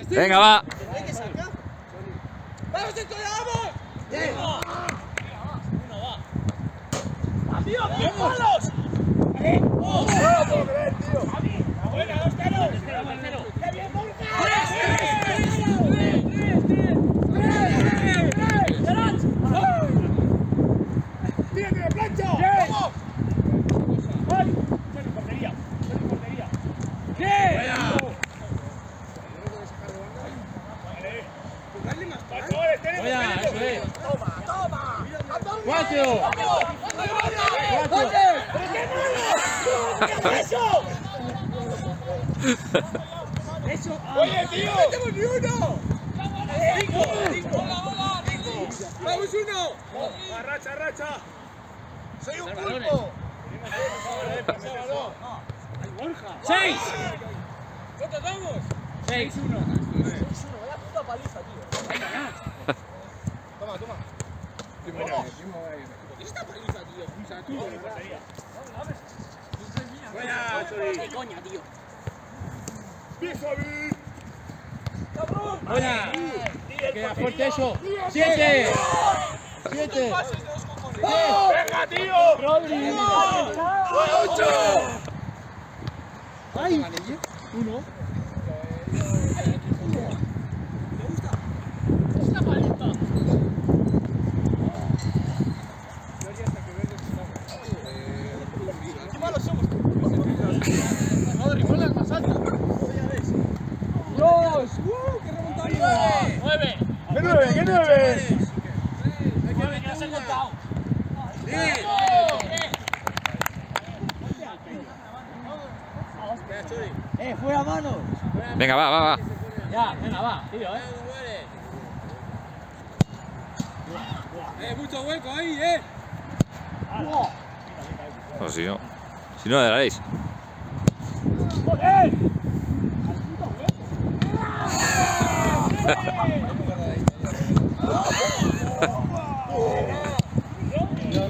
Venga, va. ¡Vamos, Héctor, vamos! Uno va. ¡Tío, tío, palos! ¡No lo puedo creer, tío! ¡Buena, 2-0! ¡Qué bien, Borja! ¡Tres! ¡Tírate de plancha! ¡Vamos! ¡Ay! ¡Solo portería! ¡Qué! Vaya, eso es. ¡Toma! ¡Cuatro! ¡Eso! ¡Oye, tío! ¡No tenemos ni uno! ¡Cinco! ¡Vamos, uno! ¡Racha! ¡Soy un pulpo! ¡Seis! ¿Cuántos vamos? 6-1. 6-1, vaya puta paliza, tío. Toma. Esta paliza, tío. Buena, ¡Qué coña, tío! buena. Queda fuerte eso. 7. 7. ¡Venga, tío! Rodri. 8. ¡Ay! 1. ¡Esta paliza! ¡Qué malos somos! Rodri, ponle al más alto. ¡Dios! ¡Qué remontada! 9. ¿Qué 9? ¿Qué 9? Que has contado. Fuera manos. Venga, va. Ya, venga, va, tío, Mucho hueco ahí, No, si no la daréis.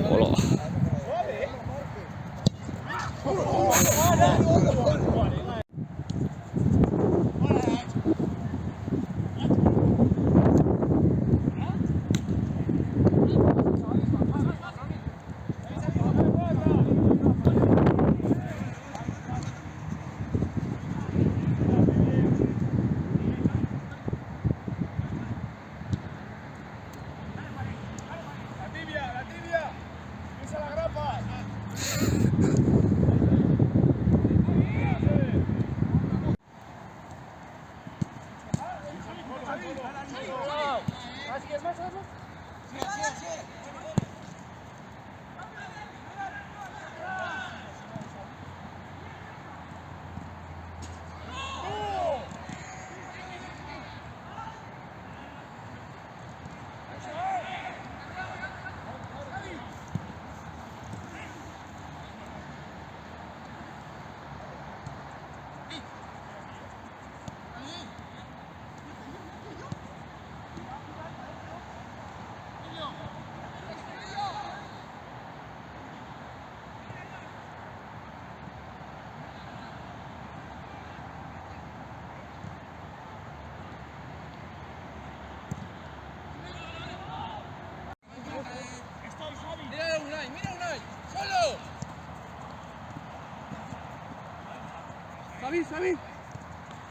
Hola. La tibia. Pisa la grapa.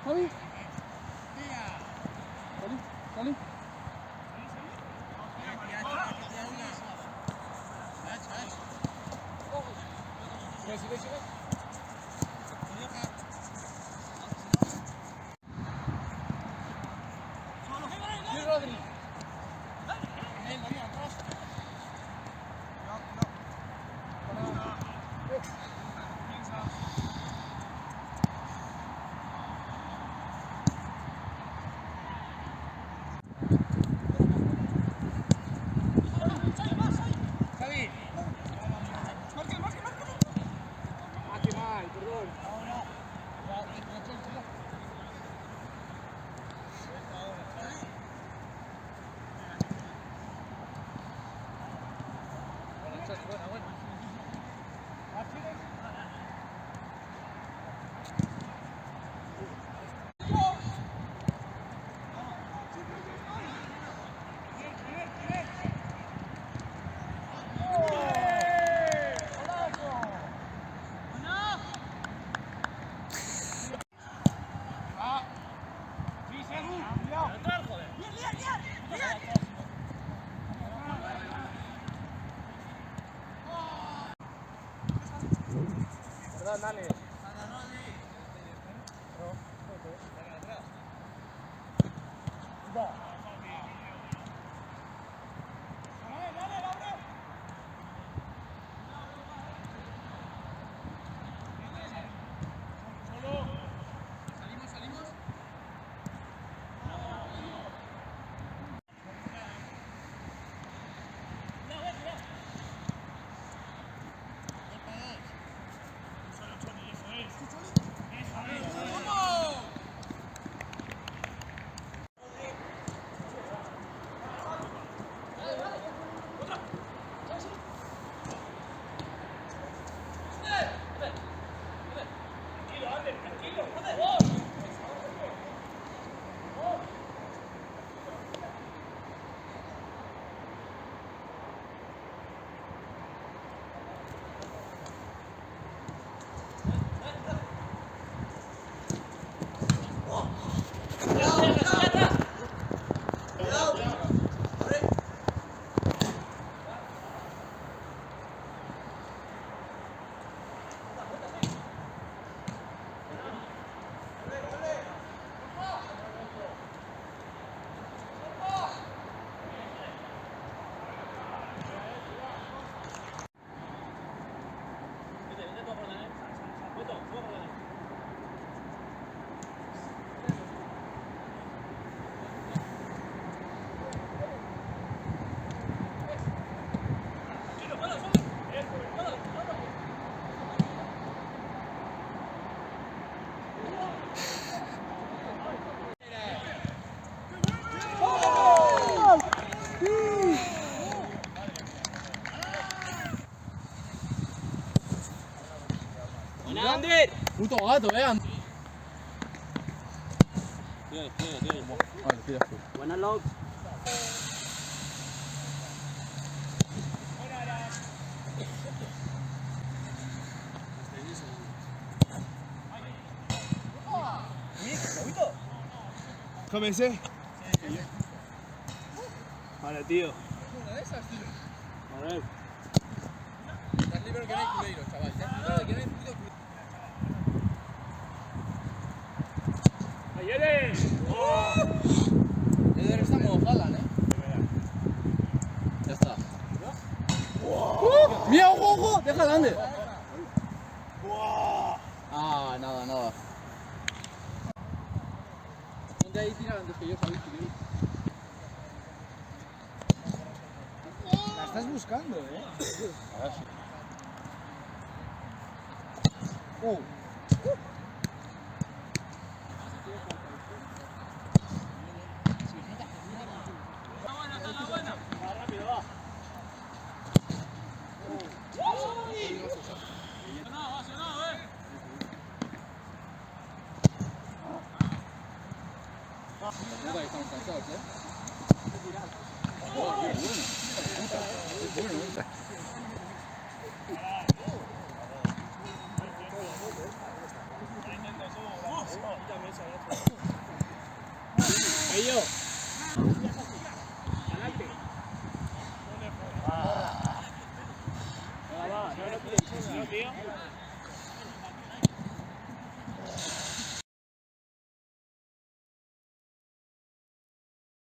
Javi. Perdón, Dani. Ander. Puto gato, Ander. Vale, tira tú. Buenas logs. Comencé. Vale, tío. Una de esas, tío. A ver. Estás libre que no hay culeiro, chaval. Estás libre que no hay puto culeiro. ¡Ahí eres! Eder está como Haaland, Ya está. ¡Mira, ojo, ojo! ¡Déjala, Ander! Ah, nada, nada. Ponte ahí y tira antes que yo, ¿sabes? La estás buscando, Ahora sí. Rápido, va. Puta, que estamos cansados, Ello. Venga, va, no, tío.